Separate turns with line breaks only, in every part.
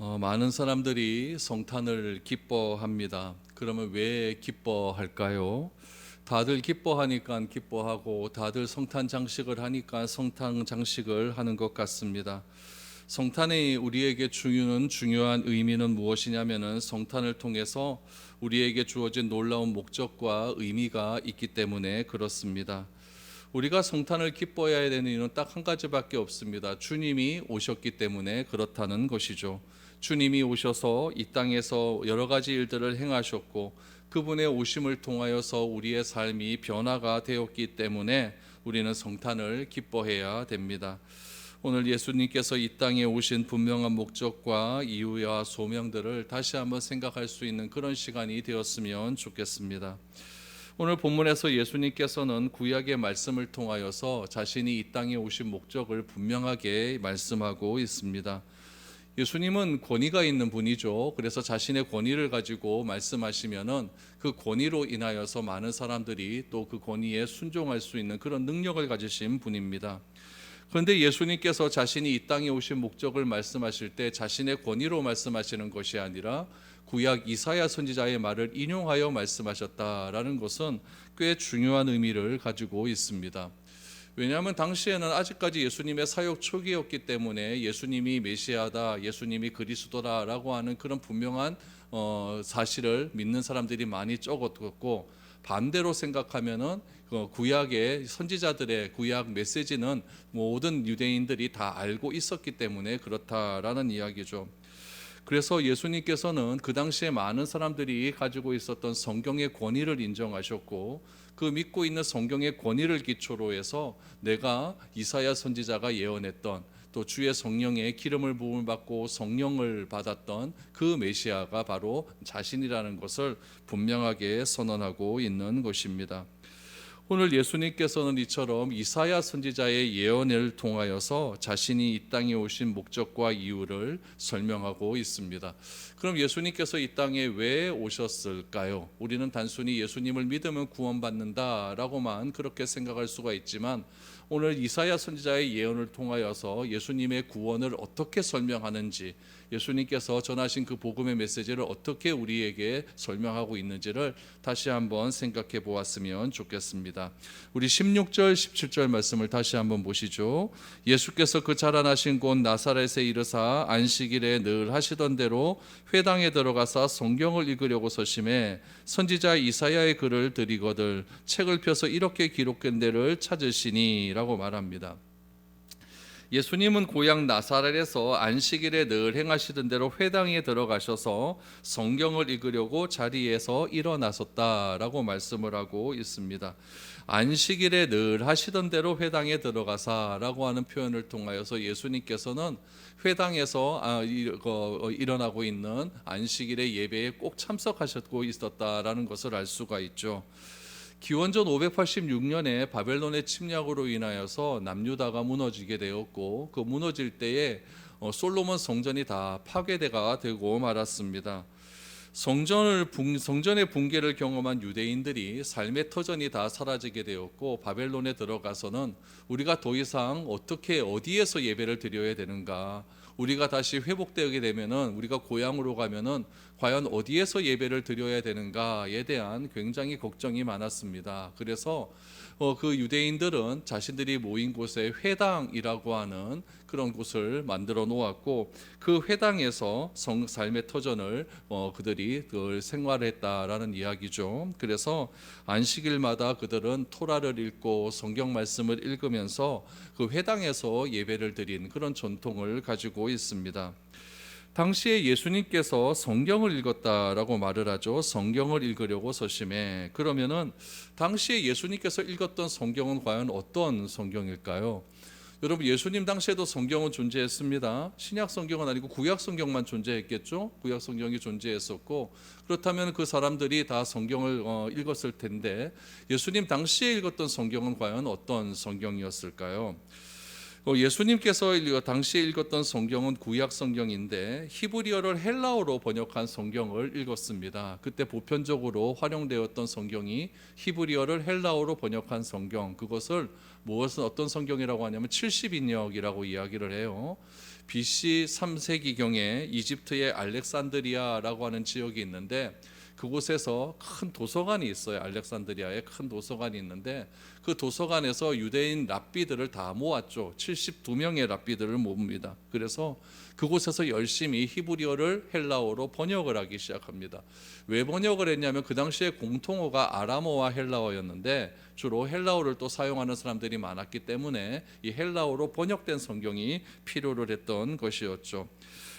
많은 사람들이 성탄을 기뻐합니다. 그러면 왜 기뻐할까요? 다들 기뻐하니까 기뻐하고 다들 성탄 장식을 하니까 성탄 장식을 하는 것 같습니다. 성탄이 우리에게 주는 중요한 의미는 무엇이냐면은 성탄을 통해서 우리에게 주어진 놀라운 목적과 의미가 있기 때문에 그렇습니다. 우리가 성탄을 기뻐해야 되는 이유는 딱 한 가지밖에 없습니다. 주님이 오셨기 때문에 그렇다는 것이죠. 주님이 오셔서 이 땅에서 여러 가지 일들을 행하셨고 그분의 오심을 통하여서 우리의 삶이 변화가 되었기 때문에 우리는 성탄을 기뻐해야 됩니다. 오늘 예수님께서 이 땅에 오신 분명한 목적과 이유와 소명들을 다시 한번 생각할 수 있는 그런 시간이 되었으면 좋겠습니다. 오늘 본문에서 예수님께서는 구약의 말씀을 통하여서 자신이 이 땅에 오신 목적을 분명하게 말씀하고 있습니다. 예수님은 권위가 있는 분이죠. 그래서 자신의 권위를 가지고 말씀하시면은 그 권위로 인하여서 많은 사람들이 또 그 권위에 순종할 수 있는 그런 능력을 가지신 분입니다. 그런데 예수님께서 자신이 이 땅에 오신 목적을 말씀하실 때 자신의 권위로 말씀하시는 것이 아니라 구약 이사야 선지자의 말을 인용하여 말씀하셨다라는 것은 꽤 중요한 의미를 가지고 있습니다. 왜냐하면 당시에는 아직까지 예수님의 사역 초기였기 때문에 예수님이 메시아다, 예수님이 그리스도다라고 하는 그런 분명한 사실을 믿는 사람들이 많이 적었고, 반대로 생각하면은 구약의 선지자들의 구약 메시지는 모든 유대인들이 다 알고 있었기 때문에 그렇다라는 이야기죠. 그래서 예수님께서는 그 당시에 많은 사람들이 가지고 있었던 성경의 권위를 인정하셨고, 그 믿고 있는 성경의 권위를 기초로 해서 내가 이사야 선지자가 예언했던, 또 주의 성령의 기름을 부음을 받고 성령을 받았던 그 메시아가 바로 자신이라는 것을 분명하게 선언하고 있는 것입니다. 오늘 예수님께서는 이처럼 이사야 선지자의 예언을 통하여서 자신이 이 땅에 오신 목적과 이유를 설명하고 있습니다. 그럼 예수님께서 이 땅에 왜 오셨을까요? 우리는 단순히 예수님을 믿으면 구원받는다라고만 그렇게 생각할 수가 있지만, 오늘 이사야 선지자의 예언을 통하여서 예수님의 구원을 어떻게 설명하는지, 예수님께서 전하신 그 복음의 메시지를 어떻게 우리에게 설명하고 있는지를 다시 한번 생각해 보았으면 좋겠습니다. 우리 16절 17절 말씀을 다시 한번 보시죠. 예수께서 그 자라나신 곳 나사렛에 이르사 안식일에 늘 하시던 대로 회당에 들어가사 성경을 읽으려고 서심해 선지자 이사야의 글을 들이거들 책을 펴서 이렇게 기록된 데를 찾으시니 라고 말합니다. 예수님은 고향 나사렛에서 안식일에 늘 행하시던 대로 회당에 들어가셔서 성경을 읽으려고 자리에서 일어나셨다라고 말씀을 하고 있습니다. 안식일에 늘 하시던 대로 회당에 들어가사라고 하는 표현을 통하여서 예수님께서는 회당에서 일어나고 있는 안식일의 예배에 꼭 참석하셨고 있었다라는 것을 알 수가 있죠. 기원전 586년에 바벨론의 침략으로 인하여서 남유다가 무너지게 되었고, 그 무너질 때에 솔로몬 성전이 다 파괴가 되고 말았습니다. 성전의 붕괴를 경험한 유대인들이 삶의 터전이 다 사라지게 되었고, 바벨론에 들어가서는 우리가 더 이상 어디에서 예배를 드려야 되는가, 우리가 다시 회복되게 되면은 우리가 고향으로 가면은 과연 어디에서 예배를 드려야 되는가에 대한 굉장히 걱정이 많았습니다. 그래서 그 유대인들은 자신들이 모인 곳에 회당이라고 하는 그런 곳을 만들어 놓았고, 그 회당에서 삶의 터전을 그들이 생활했다라는 이야기죠. 그래서 안식일마다 그들은 토라를 읽고 성경 말씀을 읽으면서 그 회당에서 예배를 드린 그런 전통을 가지고 있습니다. 당시에 예수님께서 성경을 읽었다라고 말을 하죠. 성경을 읽으려고 서심해. 그러면은 당시에 예수님께서 읽었던 성경은 과연 어떤 성경일까요? 여러분, 예수님 당시에도 성경은 존재했습니다. 신약 성경은 아니고 구약 성경만 존재했겠죠. 구약 성경이 존재했었고, 그렇다면 그 사람들이 다 성경을 읽었을 텐데 예수님 당시에 읽었던 성경은 과연 어떤 성경이었을까요? 예수님께서 당시에 읽었던 성경은 구약 성경인데 히브리어를 헬라어로 번역한 성경을 읽었습니다. 그때 보편적으로 활용되었던 성경이 히브리어를 헬라어로 번역한 성경, 그것을 어떤 성경이라고 하냐면 70인역이라고 이야기를 해요. BC 3세기경에 이집트의 알렉산드리아라고 하는 지역이 있는데 그곳에서 큰 도서관이 있어요. 알렉산드리아에 큰 도서관이 있는데 그 도서관에서 유대인 랍비들을 다 모았죠. 72명의 랍비들을 모읍니다. 그래서 그곳에서 열심히 히브리어를 헬라어로 번역을 하기 시작합니다. 왜 번역을 했냐면 그 당시에 공통어가 아람어와 헬라어였는데 주로 헬라어를 또 사용하는 사람들이 많았기 때문에 이 헬라어로 번역된 성경이 필요를 했던 것이었죠.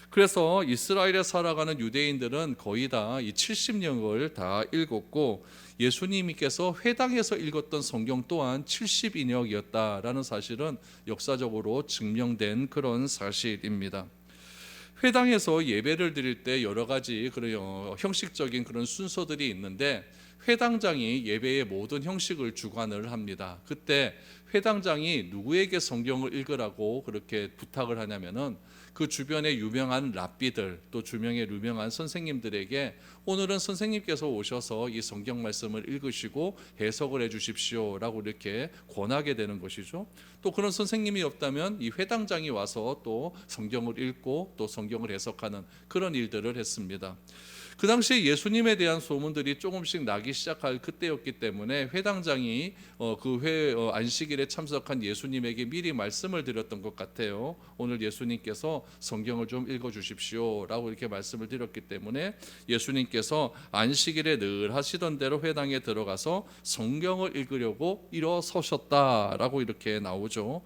그래서 이스라엘에 살아가는 유대인들은 거의 다 이 70년을 다 읽었고 예수님께서 회당에서 읽었던 성경 또한 70인역이었다라는 사실은 역사적으로 증명된 그런 사실입니다. 회당에서 예배를 드릴 때 여러 가지 그런 형식적인 그런 순서들이 있는데 회당장이 예배의 모든 형식을 주관을 합니다. 그때 회당장이 누구에게 성경을 읽으라고 그렇게 부탁을 하냐면은 그 주변의 유명한 랍비들 또 주변의 유명한 선생님들에게 오늘은 선생님께서 오셔서 이 성경 말씀을 읽으시고 해석을 해 주십시오라고 이렇게 권하게 되는 것이죠. 또 그런 선생님이 없다면 이 회당장이 와서 또 성경을 읽고 또 성경을 해석하는 그런 일들을 했습니다. 그 당시에 예수님에 대한 소문들이 조금씩 나기 시작할 그때였기 때문에 회당장이 안식일에 참석한 예수님에게 미리 말씀을 드렸던 것 같아요. 오늘 예수님께서 성경을 좀 읽어주십시오라고 이렇게 말씀을 드렸기 때문에 예수님께서 안식일에 늘 하시던 대로 회당에 들어가서 성경을 읽으려고 일어서셨다라고 이렇게 나오죠.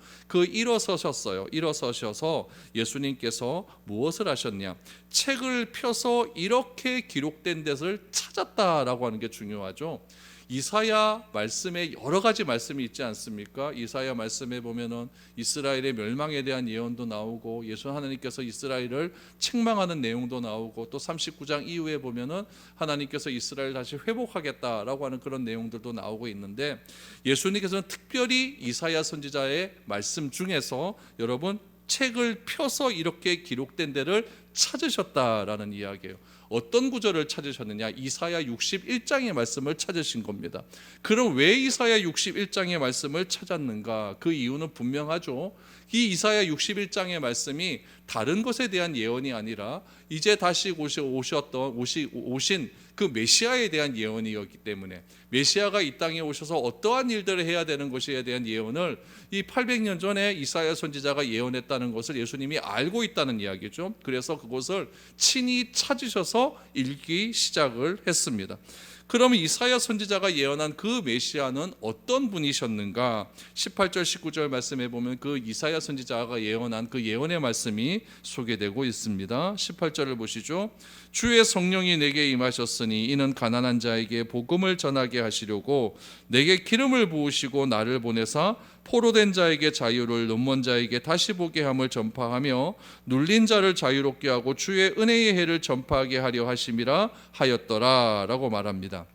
일어서셨어요. 일어서셔서 예수님께서 무엇을 하셨냐? 책을 펴서 이렇게 기록된 것을 찾았다라고 하는 게 중요하죠. 이사야 말씀에 여러 가지 말씀이 있지 않습니까? 이사야 말씀에 보면은 이스라엘의 멸망에 대한 예언도 나오고 예수 하나님께서 이스라엘을 책망하는 내용도 나오고 또 39장 이후에 보면은 하나님께서 이스라엘 다시 회복하겠다라고 하는 그런 내용들도 나오고 있는데 예수님께서는 특별히 이사야 선지자의 말씀 중에서 여러분 책을 펴서 이렇게 기록된 데를 찾으셨다라는 이야기예요. 어떤 구절을 찾으셨느냐? 이사야 61장의 말씀을 찾으신 겁니다. 그럼 왜 이사야 61장의 말씀을 찾았는가? 그 이유는 분명하죠. 이 이사야 61장의 말씀이 다른 것에 대한 예언이 아니라 이제 다시 오신 그 메시아에 대한 예언이었기 때문에 메시아가 이 땅에 오셔서 어떠한 일들을 해야 되는 것에 대한 예언을 이 800년 전에 이사야 선지자가 예언했다는 것을 예수님이 알고 있다는 이야기죠. 그래서 그것을 친히 찾으셔서 읽기 시작을 했습니다. 그러면 이사야 선지자가 예언한 그 메시아는 어떤 분이셨는가? 18절 19절 말씀에 보면 그 이사야 선지자가 예언한 그 예언의 말씀이 소개되고 있습니다. 18절을 보시죠. 주의 성령이 내게 임하셨으니 이는 가난한 자에게 복음을 전하게 하시려고 내게 기름을 부으시고 나를 보내사 포로된 자에게 자유를 눈먼 자에게 다시 보게 함을 전파하며 눌린 자를 자유롭게 하고 주의 은혜의 해를 전파하게 하려 하심이라 하였더라라고 말합니다.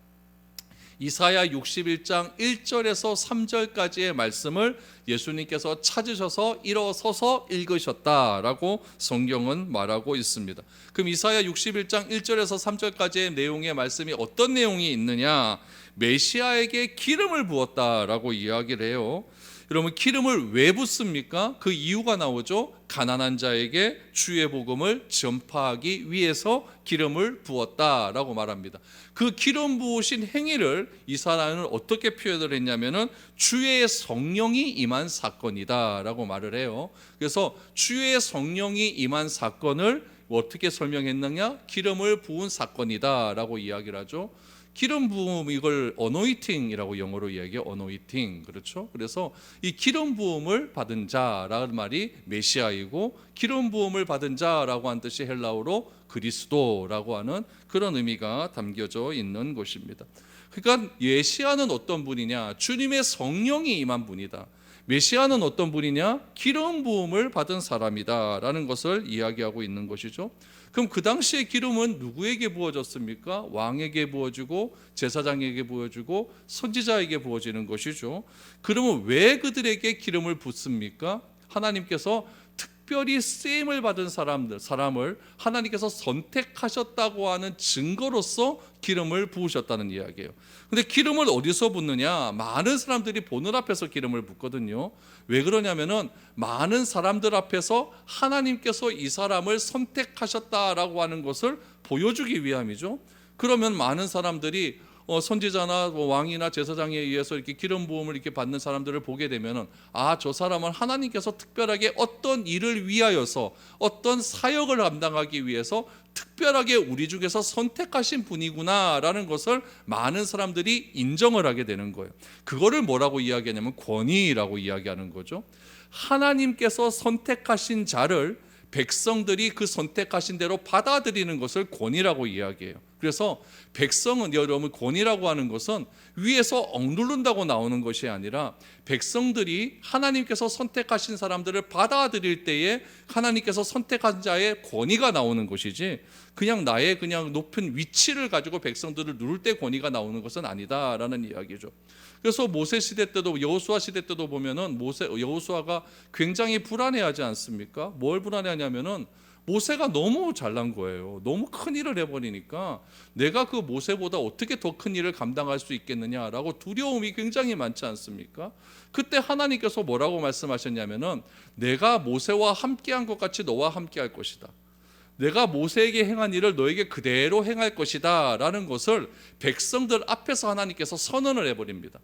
이사야 61장 1절에서 3절까지의 말씀을 예수님께서 찾으셔서 일어서서 읽으셨다라고 성경은 말하고 있습니다. 그럼 이사야 61장 1절에서 3절까지의 내용의 말씀이 어떤 내용이 있느냐? 메시아에게 기름을 부었다라고 이야기를 해요. 여러분 기름을 왜 붓습니까? 그 이유가 나오죠. 가난한 자에게 주의 복음을 전파하기 위해서 기름을 부었다라고 말합니다. 그 기름 부으신 행위를 이사야는 어떻게 표현을 했냐면은 주의 성령이 임한 사건이다라고 말을 해요. 그래서 주의 성령이 임한 사건을 어떻게 설명했느냐? 기름을 부은 사건이다라고 이야기를 하죠. 기름 부음 이걸 어노이팅이라고 영어로 이야기해요. 어노이팅. 그렇죠? 그래서 이 기름 부음을 받은 자라는 말이 메시아이고 기름 부음을 받은 자라고 한 뜻이 헬라어로 그리스도라고 하는 그런 의미가 담겨져 있는 것입니다. 그러니까 메시아는 어떤 분이냐? 주님의 성령이 임한 분이다. 메시아는 어떤 분이냐? 기름 부음을 받은 사람이다라는 것을 이야기하고 있는 것이죠. 그럼 그 당시에 기름은 누구에게 부어졌습니까? 왕에게 부어지고 제사장에게 부어지고 선지자에게 부어지는 것이죠. 그러면 왜 그들에게 기름을 붓습니까? 하나님께서 특별히 쓰임을 받은 사람을 하나님께서 선택하셨다고 하는 증거로서 기름을 부으셨다는 이야기예요. 근데 기름을 어디서 붓느냐? 많은 사람들이 보는 앞에서 기름을 붓거든요. 왜 그러냐면은 많은 사람들 앞에서 하나님께서 이 사람을 선택하셨다라고 하는 것을 보여주기 위함이죠. 그러면 많은 사람들이 선지자나 왕이나 제사장에 의해서 이렇게 기름 부음을 이렇게 받는 사람들을 보게 되면은 저 사람은 하나님께서 특별하게 어떤 일을 위하여서 어떤 사역을 감당하기 위해서 특별하게 우리 중에서 선택하신 분이구나라는 것을 많은 사람들이 인정을 하게 되는 거예요. 그거를 뭐라고 이야기하냐면 권위라고 이야기하는 거죠. 하나님께서 선택하신 자를 백성들이 그 선택하신 대로 받아들이는 것을 권위라고 이야기해요. 그래서 백성은, 여러분, 권위라고 하는 것은 위에서 억누른다고 나오는 것이 아니라 백성들이 하나님께서 선택하신 사람들을 받아들일 때에 하나님께서 선택한 자의 권위가 나오는 것이지, 그냥 나의 그냥 높은 위치를 가지고 백성들을 누를 때 권위가 나오는 것은 아니다라는 이야기죠. 그래서 모세 시대 때도, 여호수아 시대 때도 보면은 여호수아가 굉장히 불안해하지 않습니까? 뭘 불안해하냐면은 모세가 너무 잘난 거예요. 너무 큰 일을 해버리니까 내가 그 모세보다 어떻게 더 큰 일을 감당할 수 있겠느냐라고 두려움이 굉장히 많지 않습니까? 그때 하나님께서 뭐라고 말씀하셨냐면은 내가 모세와 함께한 것 같이 너와 함께할 것이다. 내가 모세에게 행한 일을 너에게 그대로 행할 것이다 라는 것을 백성들 앞에서 하나님께서 선언을 해버립니다.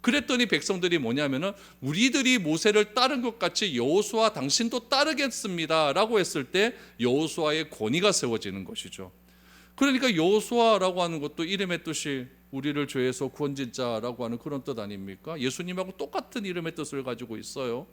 그랬더니 백성들이 뭐냐면은 우리들이 모세를 따른 것 같이 여호수아 당신도 따르겠습니다 라고 했을 때 여호수아의 권위가 세워지는 것이죠. 그러니까 여호수아라고 하는 것도 이름의 뜻이 우리를 죄에서 구원진 자라고 하는 그런 뜻 아닙니까? 예수님하고 똑같은 이름의 뜻을 가지고 있어요.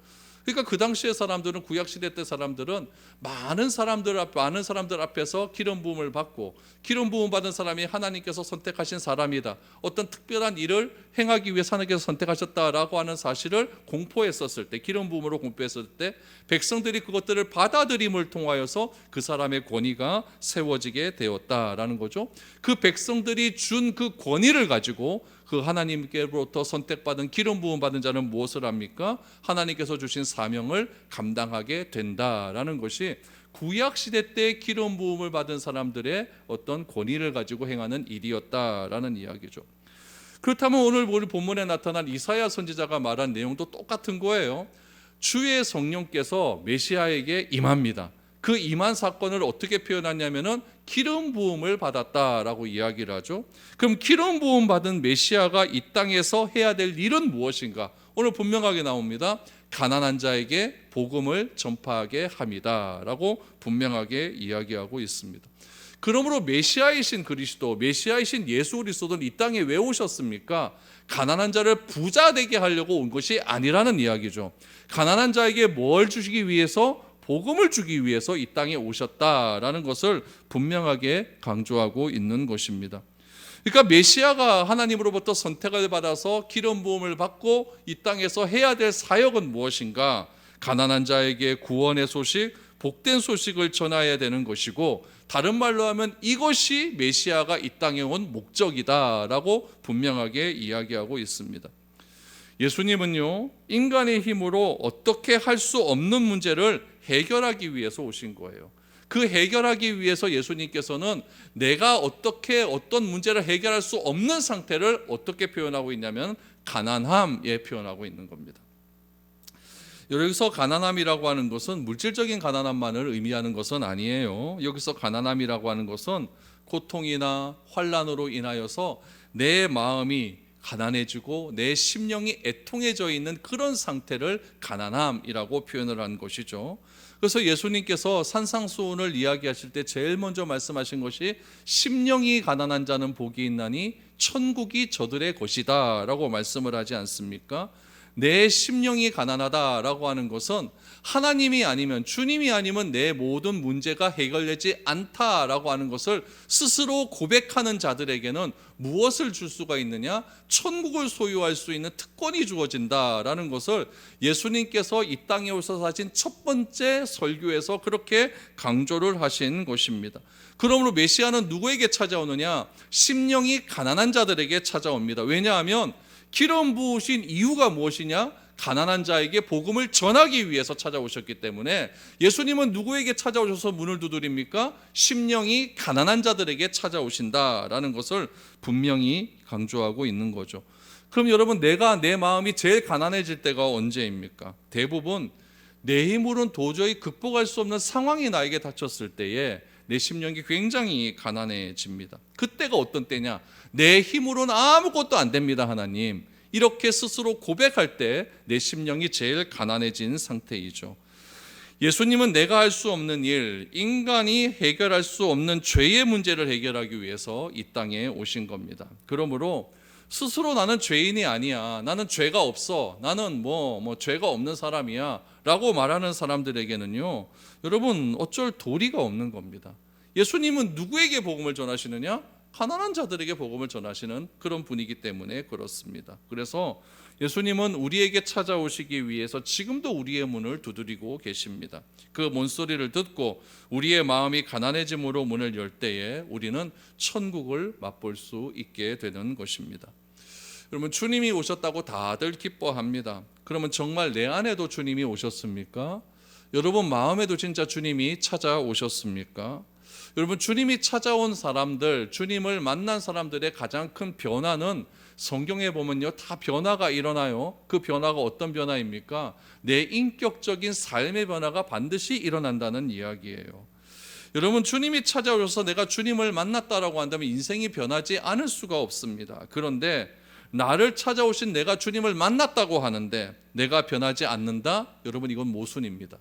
그러니까 그 당시의 사람들은, 구약시대 때 사람들은 많은 사람들 앞에서 기름 부음을 받고, 기름 부음 받은 사람이 하나님께서 선택하신 사람이다, 어떤 특별한 일을 행하기 위해 하나님께서 선택하셨다라고 하는 사실을 공포했었을 때, 기름 부음으로 공포했을 때 백성들이 그것들을 받아들임을 통하여서 그 사람의 권위가 세워지게 되었다라는 거죠. 그 백성들이 준 그 권위를 가지고 그 하나님께로부터 선택받은 기름 부음 받은 자는 무엇을 합니까? 하나님께서 주신 사명을 감당하게 된다라는 것이 구약 시대 때 기름 부음을 받은 사람들의 어떤 권위를 가지고 행하는 일이었다라는 이야기죠. 그렇다면 오늘 우리 본문에 나타난 이사야 선지자가 말한 내용도 똑같은 거예요. 주의 성령께서 메시아에게 임합니다. 그 임한 사건을 어떻게 표현하냐면은 기름 부음을 받았다라고 이야기를 하죠. 그럼 기름 부음 받은 메시아가 이 땅에서 해야 될 일은 무엇인가? 오늘 분명하게 나옵니다. 가난한 자에게 복음을 전파하게 함이다라고 분명하게 이야기하고 있습니다. 그러므로 메시아이신 그리스도, 메시아이신 예수 그리스도는 이 땅에 왜 오셨습니까? 가난한 자를 부자 되게 하려고 온 것이 아니라는 이야기죠. 가난한 자에게 뭘 주시기 위해서? 복음을 주기 위해서 이 땅에 오셨다라는 것을 분명하게 강조하고 있는 것입니다. 그러니까 메시아가 하나님으로부터 선택을 받아서 기름 부음을 받고 이 땅에서 해야 될 사역은 무엇인가? 가난한 자에게 구원의 소식, 복된 소식을 전해야 되는 것이고, 다른 말로 하면 이것이 메시아가 이 땅에 온 목적이다라고 분명하게 이야기하고 있습니다. 예수님은요, 인간의 힘으로 어떻게 할 수 없는 문제를 해결하기 위해서 오신 거예요. 그 해결하기 위해서 예수님께서는 내가 어떻게 어떤 문제를 해결할 수 없는 상태를 어떻게 표현하고 있냐면 가난함에 표현하고 있는 겁니다. 여기서 가난함이라고 하는 것은 물질적인 가난함만을 의미하는 것은 아니에요. 여기서 가난함이라고 하는 것은 고통이나 환난으로 인하여서 내 마음이 가난해지고 내 심령이 애통해져 있는 그런 상태를 가난함이라고 표현을 한 것이죠. 그래서 예수님께서 산상수훈을 이야기하실 때 제일 먼저 말씀하신 것이 심령이 가난한 자는 복이 있나니 천국이 저들의 것이다 라고 말씀을 하지 않습니까? 내 심령이 가난하다라고 하는 것은 하나님이 아니면, 주님이 아니면 내 모든 문제가 해결되지 않다라고 하는 것을 스스로 고백하는 자들에게는 무엇을 줄 수가 있느냐? 천국을 소유할 수 있는 특권이 주어진다라는 것을 예수님께서 이 땅에 오셔서 하신 첫 번째 설교에서 그렇게 강조를 하신 것입니다. 그러므로 메시아는 누구에게 찾아오느냐? 심령이 가난한 자들에게 찾아옵니다. 왜냐하면 기름 부으신 이유가 무엇이냐? 가난한 자에게 복음을 전하기 위해서 찾아오셨기 때문에 예수님은 누구에게 찾아오셔서 문을 두드립니까? 심령이 가난한 자들에게 찾아오신다라는 것을 분명히 강조하고 있는 거죠. 그럼 여러분, 내 마음이 제일 가난해질 때가 언제입니까? 대부분 내 힘으로는 도저히 극복할 수 없는 상황이 나에게 닥쳤을 때에 내 심령이 굉장히 가난해집니다. 그때가 어떤 때냐? 내 힘으로는 아무것도 안 됩니다, 하나님. 이렇게 스스로 고백할 때 내 심령이 제일 가난해진 상태이죠. 예수님은 내가 할 수 없는 일, 인간이 해결할 수 없는 죄의 문제를 해결하기 위해서 이 땅에 오신 겁니다. 그러므로 스스로 나는 죄인이 아니야, 나는 죄가 없어, 나는 죄가 없는 사람이야 라고 말하는 사람들에게는요, 여러분, 어쩔 도리가 없는 겁니다. 예수님은 누구에게 복음을 전하시느냐? 가난한 자들에게 복음을 전하시는 그런 분이기 때문에 그렇습니다. 그래서 예수님은 우리에게 찾아오시기 위해서 지금도 우리의 문을 두드리고 계십니다. 그 문소리를 듣고 우리의 마음이 가난해짐으로 문을 열 때에 우리는 천국을 맛볼 수 있게 되는 것입니다. 여러분, 주님이 오셨다고 다들 기뻐합니다. 그러면 정말 내 안에도 주님이 오셨습니까? 여러분 마음에도 진짜 주님이 찾아오셨습니까? 여러분, 주님이 찾아온 사람들, 주님을 만난 사람들의 가장 큰 변화는 성경에 보면요, 다 변화가 일어나요. 그 변화가 어떤 변화입니까? 내 인격적인 삶의 변화가 반드시 일어난다는 이야기예요. 여러분, 주님이 찾아오셔서 내가 주님을 만났다라고 한다면 인생이 변하지 않을 수가 없습니다. 그런데 나를 찾아오신 내가 주님을 만났다고 하는데 내가 변하지 않는다? 여러분, 이건 모순입니다.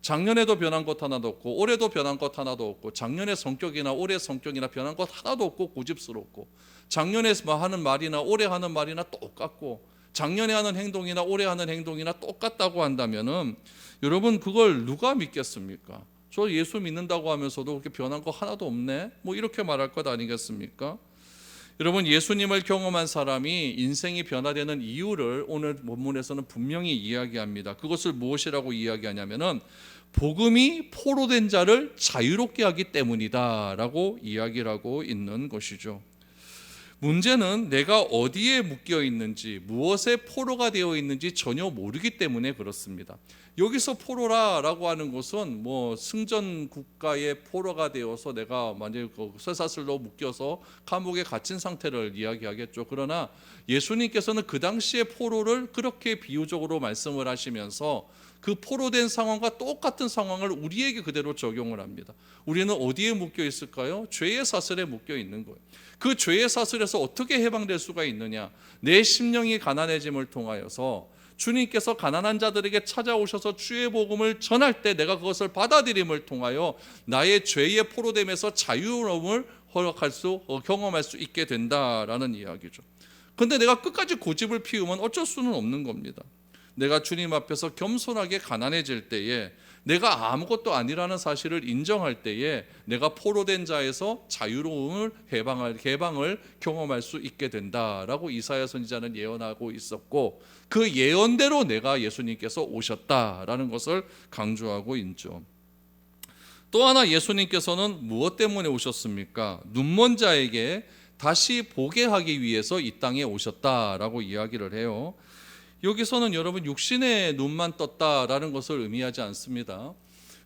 작년에도 변한 것 하나도 없고 올해도 변한 것 하나도 없고 작년의 성격이나 올해 성격이나 변한 것 하나도 없고 고집스럽고 작년에 하는 말이나 올해 하는 말이나 똑같고 작년에 하는 행동이나 올해 하는 행동이나 똑같다고 한다면은 여러분, 그걸 누가 믿겠습니까? 저 예수 믿는다고 하면서도 그렇게 변한 거 하나도 없네? 이렇게 말할 것 아니겠습니까? 여러분, 예수님을 경험한 사람이 인생이 변화되는 이유를 오늘 본문에서는 분명히 이야기합니다. 그것을 무엇이라고 이야기하냐면은 복음이 포로된 자를 자유롭게 하기 때문이다 라고 이야기를 하고 있는 것이죠. 문제는 내가 어디에 묶여 있는지, 무엇에 포로가 되어 있는지 전혀 모르기 때문에 그렇습니다. 여기서 포로라고 하는 것은 승전 국가의 포로가 되어서 내가 만약에 쇠사슬로 묶여서 감옥에 갇힌 상태를 이야기하겠죠. 그러나 예수님께서는 그 당시의 포로를 그렇게 비유적으로 말씀을 하시면서 그 포로된 상황과 똑같은 상황을 우리에게 그대로 적용을 합니다. 우리는 어디에 묶여 있을까요? 죄의 사슬에 묶여 있는 거예요. 그 죄의 사슬에서 어떻게 해방될 수가 있느냐? 내 심령이 가난해짐을 통하여서 주님께서 가난한 자들에게 찾아오셔서 주의 복음을 전할 때 내가 그것을 받아들임을 통하여 나의 죄의 포로됨에서 자유로움을 경험할 수 있게 된다라는 이야기죠. 그런데 내가 끝까지 고집을 피우면 어쩔 수는 없는 겁니다. 내가 주님 앞에서 겸손하게 가난해질 때에 내가 아무것도 아니라는 사실을 인정할 때에 내가 포로된 자에서 자유로움을 해방을 경험할 수 있게 된다라고 이사야 선지자는 예언하고 있었고, 그 예언대로 내가 예수님께서 오셨다라는 것을 강조하고 있죠. 또 하나, 예수님께서는 무엇 때문에 오셨습니까? 눈먼 자에게 다시 보게 하기 위해서 이 땅에 오셨다라고 이야기를 해요. 여기서는 여러분 육신의 눈만 떴다라는 것을 의미하지 않습니다.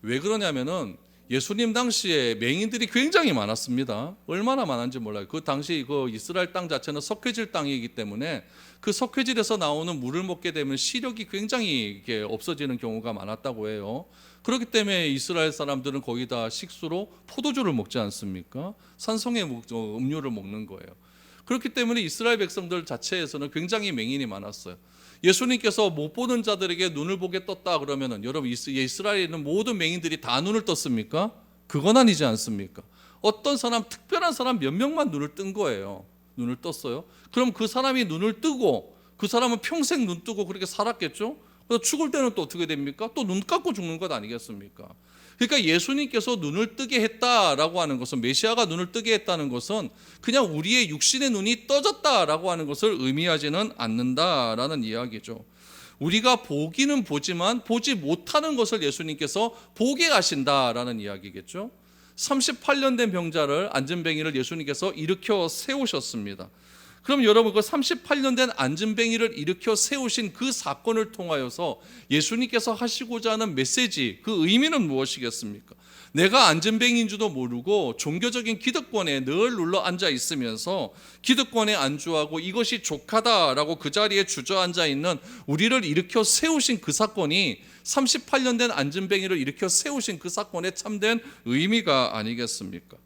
왜 그러냐면은 예수님 당시에 맹인들이 굉장히 많았습니다. 얼마나 많은지 몰라요. 그 당시 그 이스라엘 땅 자체는 석회질 땅이기 때문에 그 석회질에서 나오는 물을 먹게 되면 시력이 굉장히 없어지는 경우가 많았다고 해요. 그렇기 때문에 이스라엘 사람들은 거의 다 식수로 포도주를 먹지 않습니까? 산성의 음료를 먹는 거예요. 그렇기 때문에 이스라엘 백성들 자체에서는 굉장히 맹인이 많았어요. 예수님께서 못 보는 자들에게 눈을 보게 떴다 그러면은 여러분, 이스라엘에 있는 모든 맹인들이 다 눈을 떴습니까? 그건 아니지 않습니까? 어떤 사람, 특별한 사람 몇 명만 눈을 뜬 거예요. 눈을 떴어요. 그럼 그 사람이 눈을 뜨고 그 사람은 평생 눈 뜨고 그렇게 살았겠죠? 그래서 죽을 때는 또 어떻게 됩니까? 또 눈 감고 죽는 것 아니겠습니까? 그러니까 예수님께서 눈을 뜨게 했다라고 하는 것은, 메시아가 눈을 뜨게 했다는 것은 그냥 우리의 육신의 눈이 떠졌다라고 하는 것을 의미하지는 않는다라는 이야기죠. 우리가 보기는 보지만 보지 못하는 것을 예수님께서 보게 하신다라는 이야기겠죠. 38년 된 병자를, 앉은 뱅이를 예수님께서 일으켜 세우셨습니다. 그럼 여러분, 그 38년 된 안진뱅이를 일으켜 세우신 그 사건을 통하여서 예수님께서 하시고자 하는 메시지, 그 의미는 무엇이겠습니까? 내가 안진뱅이인 줄도 모르고 종교적인 기득권에 늘 눌러 앉아 있으면서 기득권에 안주하고 이것이 족하다라고 그 자리에 주저앉아 있는 우리를 일으켜 세우신 그 사건이 38년 된 안진뱅이를 일으켜 세우신 그 사건의 참된 의미가 아니겠습니까?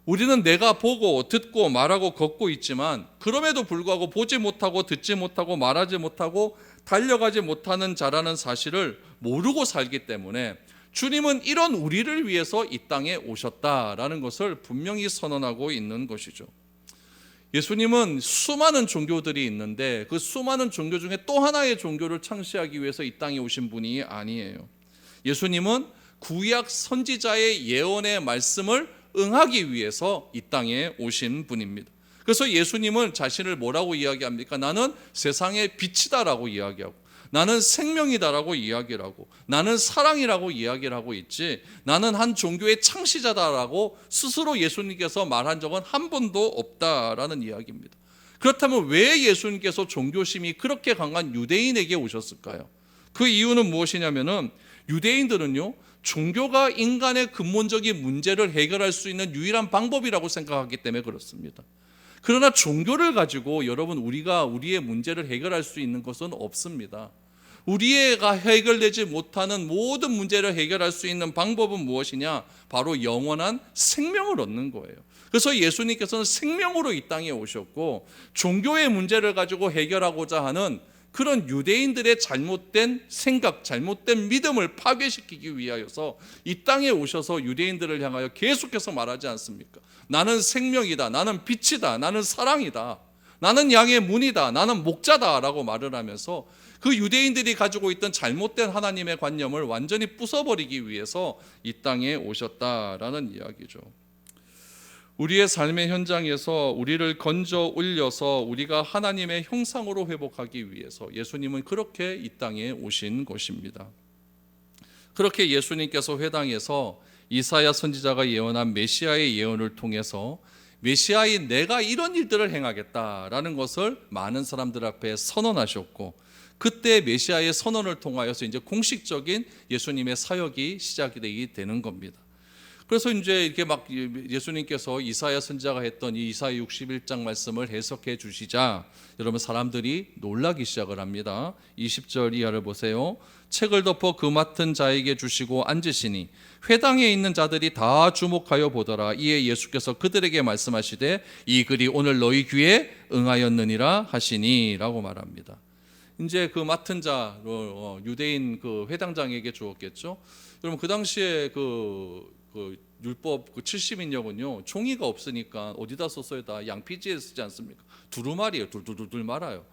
우리는 내가 보고 듣고 말하고 걷고 있지만 그럼에도 불구하고 보지 못하고 듣지 못하고 말하지 못하고 달려가지 못하는 자라는 사실을 모르고 살기 때문에 주님은 이런 우리를 위해서 이 땅에 오셨다라는 것을 분명히 선언하고 있는 것이죠. 예수님은 수많은 종교들이 있는데 그 수많은 종교 중에 또 하나의 종교를 창시하기 위해서 이 땅에 오신 분이 아니에요. 예수님은 구약 선지자의 예언의 말씀을 응하기 위해서 이 땅에 오신 분입니다. 그래서 예수님은 자신을 뭐라고 이야기합니까? 나는 세상의 빛이다라고 이야기하고, 나는 생명이다라고 이야기를 하고, 나는 사랑이라고 이야기를 하고 있지, 나는 한 종교의 창시자다라고 스스로 예수님께서 말한 적은 한 번도 없다라는 이야기입니다. 그렇다면 왜 예수님께서 종교심이 그렇게 강한 유대인에게 오셨을까요? 그 이유는 무엇이냐면은 유대인들은요, 종교가 인간의 근본적인 문제를 해결할 수 있는 유일한 방법이라고 생각하기 때문에 그렇습니다. 그러나 종교를 가지고 여러분, 우리가 우리의 문제를 해결할 수 있는 것은 없습니다. 우리가 해결되지 못하는 모든 문제를 해결할 수 있는 방법은 무엇이냐? 바로 영원한 생명을 얻는 거예요. 그래서 예수님께서는 생명으로 이 땅에 오셨고, 종교의 문제를 가지고 해결하고자 하는 그런 유대인들의 잘못된 생각, 잘못된 믿음을 파괴시키기 위하여서 이 땅에 오셔서 유대인들을 향하여 계속해서 말하지 않습니까? 나는 생명이다, 나는 빛이다, 나는 사랑이다, 나는 양의 문이다, 나는 목자다 라고 말을 하면서 그 유대인들이 가지고 있던 잘못된 하나님의 관념을 완전히 부숴버리기 위해서 이 땅에 오셨다라는 이야기죠. 우리의 삶의 현장에서 우리를 건져 올려서 우리가 하나님의 형상으로 회복하기 위해서 예수님은 그렇게 이 땅에 오신 것입니다. 그렇게 예수님께서 회당에서 이사야 선지자가 예언한 메시아의 예언을 통해서 메시아인 내가 이런 일들을 행하겠다라는 것을 많은 사람들 앞에 선언하셨고, 그때 메시아의 선언을 통하여서 이제 공식적인 예수님의 사역이 시작이 되는 겁니다. 그래서 이제 이렇게 막 예수님께서 이사야 선지자가 했던 이 이사야 61장 말씀을 해석해 주시자 여러분, 사람들이 놀라기 시작을 합니다. 20절 이하를 보세요. 책을 덮어 그 맡은 자에게 주시고 앉으시니 회당에 있는 자들이 다 주목하여 보더라. 이에 예수께서 그들에게 말씀하시되 이 글이 오늘 너희 귀에 응하였느니라 하시니 라고 말합니다. 이제 그 맡은 자 유대인 그 회당장에게 주었겠죠. 여러분, 그 당시에 그 율법 그 70인역은요 종이가 없으니까 어디다 썼어요? 다 양피지에 쓰지 않습니까? 두루마리예요. 둘둘둘 말아요.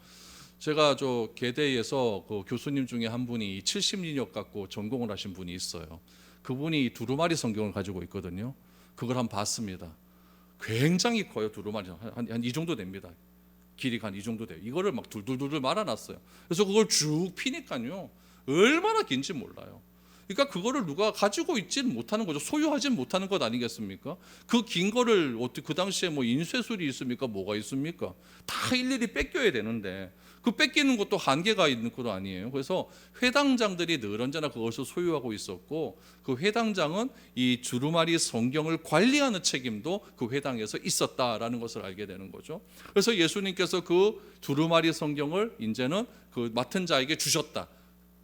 제가 저 계대에서 그 교수님 중에 한 분이 70인역 갖고 전공을 하신 분이 있어요. 그분이 두루마리 성경을 가지고 있거든요. 그걸 한번 봤습니다. 굉장히 커요. 두루마리 한 이 정도 됩니다. 길이가 한 이 정도 돼요. 이거를 막 둘둘둘 말아놨어요. 그래서 그걸 쭉 피니까요 얼마나 긴지 몰라요. 그러니까 그거를 누가 가지고 있지는 못하는 거죠. 소유하지는 못하는 것 아니겠습니까? 그 긴 거를 어떻게 그 당시에 뭐 인쇄술이 있습니까? 뭐가 있습니까? 다 일일이 뺏겨야 되는데 그 뺏기는 것도 한계가 있는 것도 아니에요. 그래서 회당장들이 늘 언제나 그것을 소유하고 있었고, 그 회당장은 이 두루마리 성경을 관리하는 책임도 그 회당에서 있었다라는 것을 알게 되는 거죠. 그래서 예수님께서 그 두루마리 성경을 이제는 그 맡은 자에게 주셨다.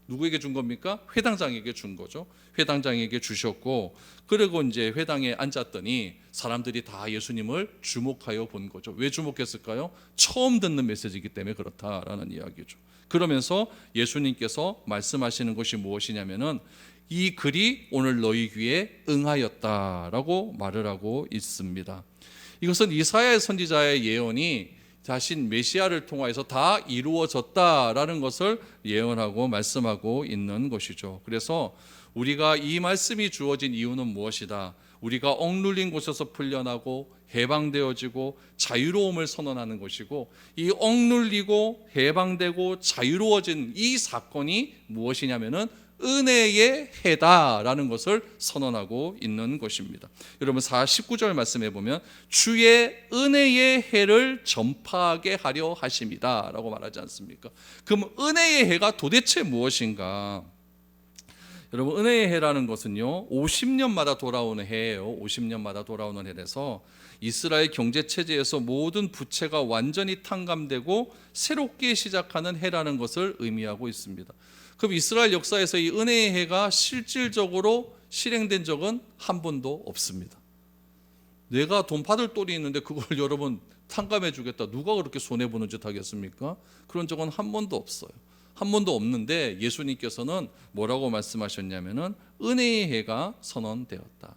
누구에게 준 겁니까? 회당장에게 준 거죠. 회당장에게 주셨고, 그리고 이제 회당에 앉았더니 사람들이 다 예수님을 주목하여 본 거죠. 왜 주목했을까요? 처음 듣는 메시지이기 때문에 그렇다라는 이야기죠. 그러면서 예수님께서 말씀하시는 것이 무엇이냐면은 이 글이 오늘 너희 귀에 응하였다라고 말을 하고 있습니다. 이것은 이사야 선지자의 예언이 자신 메시아를 통하여서 다 이루어졌다라는 것을 예언하고 말씀하고 있는 것이죠. 그래서 우리가 이 말씀이 주어진 이유는 무엇이다? 우리가 억눌린 곳에서 풀려나고 해방되어지고 자유로움을 선언하는 것이고, 이 억눌리고 해방되고 자유로워진 이 사건이 무엇이냐면은 은혜의 해다라는 것을 선언하고 있는 것입니다. 여러분 19절 말씀해 보면 주의 은혜의 해를 전파하게 하려 하심이다 라고 말하지 않습니까? 그럼 은혜의 해가 도대체 무엇인가? 여러분 은혜의 해라는 것은요 50년마다 돌아오는 해예요. 50년마다 돌아오는 해라서 이스라엘 경제체제에서 모든 부채가 완전히 탕감되고 새롭게 시작하는 해라는 것을 의미하고 있습니다. 그럼 이스라엘 역사에서 이 은혜의 해가 실질적으로 실행된 적은 한 번도 없습니다. 내가 돈 받을 돈이 있는데 그걸 여러분 탕감해 주겠다. 누가 그렇게 손해보는 짓 하겠습니까? 그런 적은 한 번도 없어요. 한 번도 없는데 예수님께서는 뭐라고 말씀하셨냐면은 은혜의 해가 선언되었다.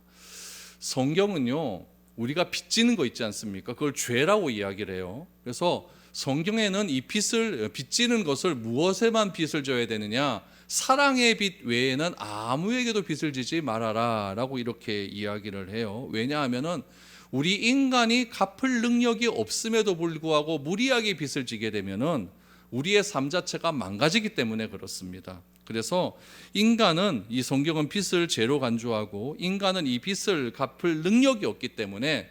성경은요 우리가 빚지는 거 있지 않습니까? 그걸 죄라고 이야기를 해요. 그래서 성경에는 이 빚지는 것을 무엇에만 빚을 져야 되느냐? 사랑의 빚 외에는 아무에게도 빚을 지지 말아라 라고 이렇게 이야기를 해요. 왜냐하면은 우리 인간이 갚을 능력이 없음에도 불구하고 무리하게 빚을 지게 되면은 우리의 삶 자체가 망가지기 때문에 그렇습니다. 그래서 인간은 이 성경은 빚을 죄로 간주하고 인간은 이 빚을 갚을 능력이 없기 때문에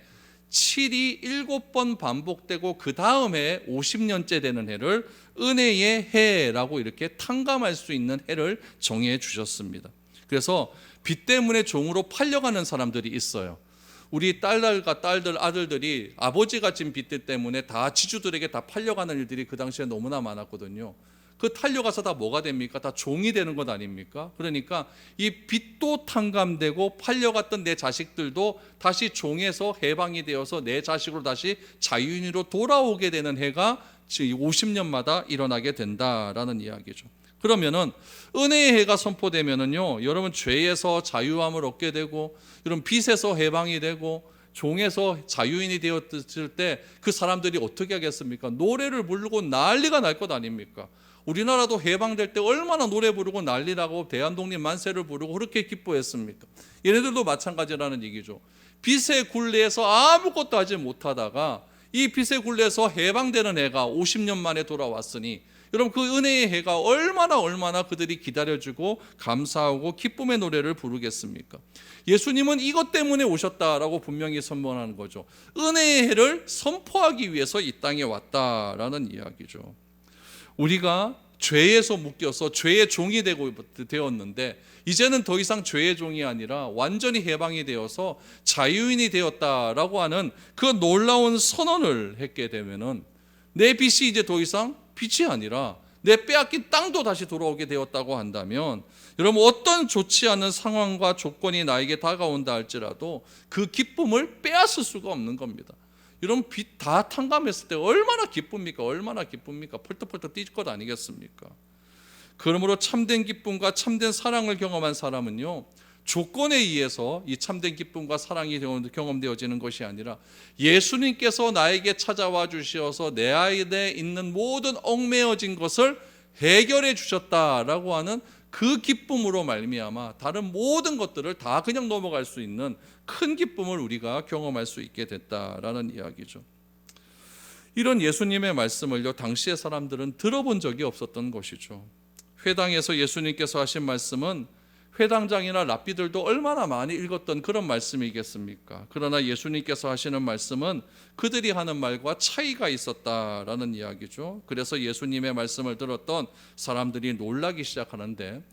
7이 7번 반복되고 그 다음에 50년째 되는 해를 은혜의 해라고 이렇게 탕감할 수 있는 해를 정해 주셨습니다. 그래서 빚 때문에 종으로 팔려가는 사람들이 있어요. 우리 딸들과 아들들이 아버지가 진 빚들 때문에 다 지주들에게 다 팔려가는 일들이 그 당시에 너무나 많았거든요. 그 탈려가서 다 뭐가 됩니까? 다 종이 되는 것 아닙니까? 그러니까 이 빚도 탕감되고 팔려갔던 내 자식들도 다시 종에서 해방이 되어서 내 자식으로 다시 자유인으로 돌아오게 되는 해가 50년마다 일어나게 된다라는 이야기죠. 그러면은 은혜의 해가 선포되면은요, 여러분 죄에서 자유함을 얻게 되고, 여러분 빚에서 해방이 되고, 종에서 자유인이 되었을 때 그 사람들이 어떻게 하겠습니까? 노래를 부르고 난리가 날 것 아닙니까? 우리나라도 해방될 때 얼마나 노래 부르고 난리나고 대한독립 만세를 부르고 그렇게 기뻐했습니까? 얘네들도 마찬가지라는 얘기죠. 빚의 굴레에서 아무것도 하지 못하다가 이 빚의 굴레에서 해방되는 해가 50년 만에 돌아왔으니 여러분 그 은혜의 해가 얼마나 그들이 기다려주고 감사하고 기쁨의 노래를 부르겠습니까? 예수님은 이것 때문에 오셨다라고 분명히 선언하는 거죠. 은혜의 해를 선포하기 위해서 이 땅에 왔다라는 이야기죠. 우리가 죄에서 묶여서 죄의 종이 되었는데 이제는 더 이상 죄의 종이 아니라 완전히 해방이 되어서 자유인이 되었다라고 하는 그 놀라운 선언을 했게 되면은 내 빚이 이제 더 이상 빚이 아니라 내 빼앗긴 땅도 다시 돌아오게 되었다고 한다면 여러분 어떤 좋지 않은 상황과 조건이 나에게 다가온다 할지라도 그 기쁨을 빼앗을 수가 없는 겁니다. 여러분 빚 다 탕감했을 때 얼마나 기쁩니까? 펄떡펄떡 뛸 것 아니겠습니까? 그러므로 참된 기쁨과 참된 사랑을 경험한 사람은요, 조건에 의해서 이 참된 기쁨과 사랑이 경험되어지는 것이 아니라 예수님께서 나에게 찾아와 주셔서 내 안에 있는 모든 얽매여진 것을 해결해 주셨다라고 하는 그 기쁨으로 말미암아 다른 모든 것들을 다 그냥 넘어갈 수 있는 큰 기쁨을 우리가 경험할 수 있게 됐다라는 이야기죠. 이런 예수님의 말씀을요, 당시의 사람들은 들어본 적이 없었던 것이죠. 회당에서 예수님께서 하신 말씀은 회당장이나 랍비들도 얼마나 많이 읽었던 그런 말씀이겠습니까? 그러나 예수님께서 하시는 말씀은 그들이 하는 말과 차이가 있었다라는 이야기죠. 그래서 예수님의 말씀을 들었던 사람들이 놀라기 시작하는데,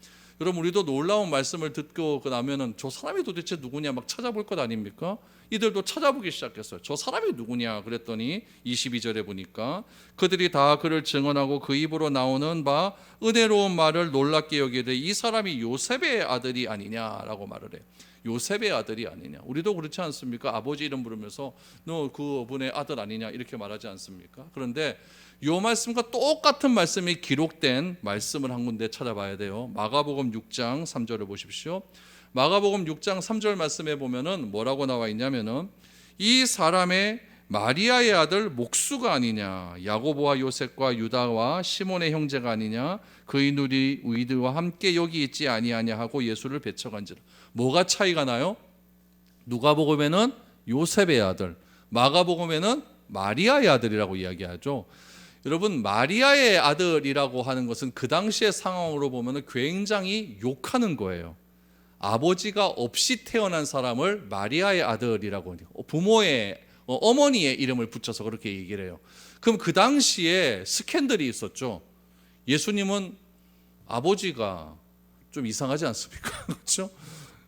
여러분 우리도 놀라운 말씀을 듣고 나면은 저 사람이 도대체 누구냐 막 찾아볼 것 아닙니까? 이들도 찾아보기 시작했어요. 저 사람이 누구냐 그랬더니 22절에 보니까 그들이 다 그를 증언하고 그 입으로 나오는 바 은혜로운 말을 놀랍게 여기되 이 사람이 요셉의 아들이 아니냐라고 말을 해요. 요셉의 아들이 아니냐. 우리도 그렇지 않습니까? 아버지 이름 부르면서 너 그분의 아들 아니냐 이렇게 말하지 않습니까? 그런데 이 말씀과 똑같은 말씀이 기록된 말씀을 한 군데 찾아봐야 돼요. 마가복음 6장 3절을 보십시오. 마가복음 6장 3절 말씀에 보면은 뭐라고 나와 있냐면은 이 사람의 마리아의 아들 목수가 아니냐, 야고보와 요셉과 유다와 시몬의 형제가 아니냐, 그의 누리 우리들과 함께 여기 있지 아니하냐 하고 예수를 배척한지라. 뭐가 차이가 나요? 누가복음에는 요셉의 아들, 마가복음에는 마리아의 아들이라고 이야기하죠. 여러분, 마리아의 아들이라고 하는 것은 그 당시의 상황으로 보면 굉장히 욕하는 거예요. 아버지가 없이 태어난 사람을 마리아의 아들이라고 해요. 부모의 어머니의 이름을 붙여서 그렇게 얘기를 해요. 그럼 그 당시에 스캔들이 있었죠. 예수님은 아버지가 좀 이상하지 않습니까? 그렇죠?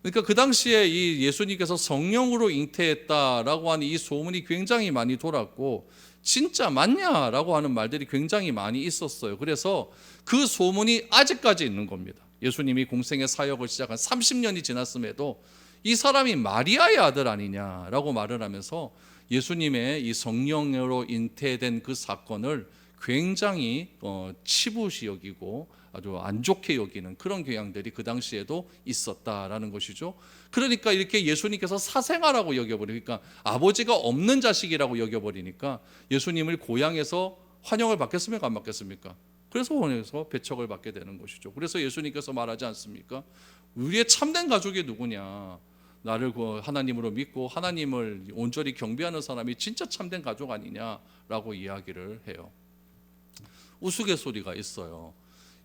그러니까 그 당시에 이 예수님께서 성령으로 잉태했다라고 하는 이 소문이 굉장히 많이 돌았고, 진짜 맞냐라고 하는 말들이 굉장히 많이 있었어요. 그래서 그 소문이 아직까지 있는 겁니다. 예수님이 공생의 사역을 시작한 30년이 지났음에도 이 사람이 마리아의 아들 아니냐라고 말을 하면서 예수님의 이 성령으로 잉태된 그 사건을 굉장히 치부시 여기고 아주 안 좋게 여기는 그런 경향들이 그 당시에도 있었다라는 것이죠. 그러니까 이렇게 예수님께서 사생아라고 여겨버리니까, 아버지가 없는 자식이라고 여겨버리니까 예수님을 고향에서 환영을 받겠습니까? 안 받겠습니까? 그래서 원해서 배척을 받게 되는 것이죠. 그래서 예수님께서 말하지 않습니까? 우리의 참된 가족이 누구냐? 나를 하나님으로 믿고 하나님을 온전히 경배하는 사람이 진짜 참된 가족 아니냐라고 이야기를 해요. 우스갯소리가 있어요.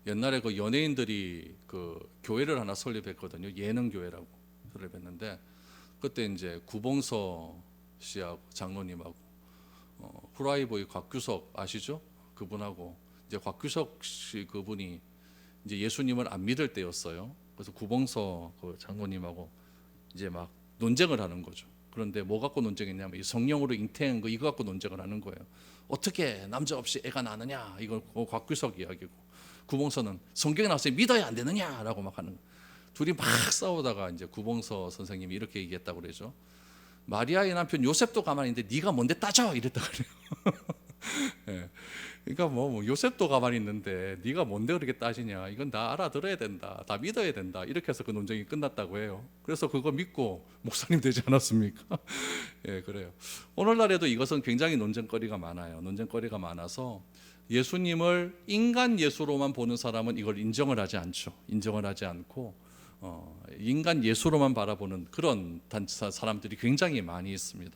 옛날에 그 연예인들이 그 교회를 하나 설립했거든요. 예능 교회라고 설립했는데, 그때 이제 구봉서 씨하고 장로님하고 후라이보이 곽규석 아시죠? 그분하고 이제 곽규석 씨 그분이 이제 예수님을 안 믿을 때였어요. 그래서 구봉서 그 장로님하고 이제 막 논쟁을 하는 거죠. 그런데 뭐 갖고 논쟁했냐면 이 성령으로 잉태한 거 이거 갖고 논쟁을 하는 거예요. 어떻게 남자 없이 애가 나느냐, 이걸 곽규석 이야기고, 구봉서는 성경에 나와서 믿어야 안 되느냐라고 막 하는 거예요. 둘이 막 싸우다가 이제 구봉서 선생님이 이렇게 얘기했다고 그러죠. 마리아의 남편 요셉도 가만히 있는데 네가 뭔데 따져, 이랬다 그래요. 예. 그러니까 뭐 요셉도 가만히 있는데 네가 뭔데 그렇게 따지냐, 이건 다 알아들어야 된다, 다 믿어야 된다, 이렇게 해서 그 논쟁이 끝났다고 해요. 그래서 그거 믿고 목사님 되지 않았습니까? 예, 그래요. 오늘날에도 이것은 굉장히 논쟁거리가 많아요. 논쟁거리가 많아서 예수님을 인간 예수로만 보는 사람은 이걸 인정을 하지 않죠. 인정을 하지 않고 인간 예수로만 바라보는 그런 사람들이 굉장히 많이 있습니다.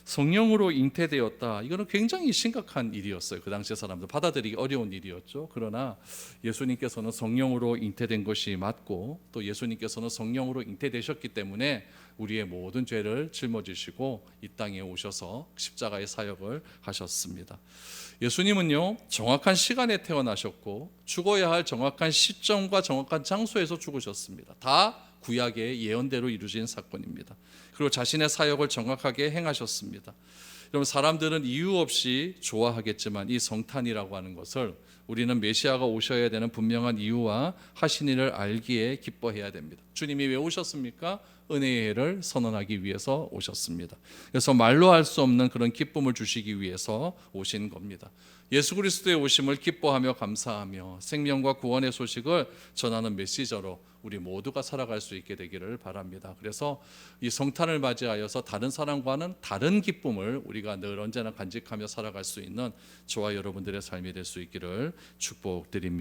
성령으로 잉태되었다. 이거는 굉장히 심각한 일이었어요. 그 당시의 사람들 받아들이기 어려운 일이었죠. 그러나 예수님께서는 성령으로 잉태된 것이 맞고, 또 예수님께서는 성령으로 잉태되셨기 때문에 우리의 모든 죄를 짊어지시고 이 땅에 오셔서 십자가의 사역을 하셨습니다. 예수님은요, 정확한 시간에 태어나셨고 죽어야 할 정확한 시점과 정확한 장소에서 죽으셨습니다. 다 구약의 예언대로 이루어진 사건입니다. 그리고 자신의 사역을 정확하게 행하셨습니다. 여러분, 사람들은 이유 없이 좋아하겠지만 이 성탄이라고 하는 것을 우리는 메시아가 오셔야 되는 분명한 이유와 하신 일을 알기에 기뻐해야 됩니다. 주님이 왜 오셨습니까? 은혜의 해를 선언하기 위해서 오셨습니다. 그래서 말로 할 수 없는 그런 기쁨을 주시기 위해서 오신 겁니다. 예수 그리스도의 오심을 기뻐하며 감사하며 생명과 구원의 소식을 전하는 메시저로 우리 모두가 살아갈 수 있게 되기를 바랍니다. 그래서 이 성탄을 맞이하여서 다른 사람과는 다른 기쁨을 우리가 늘 언제나 간직하며 살아갈 수 있는 저와 여러분들의 삶이 될 수 있기를 축복드립니다.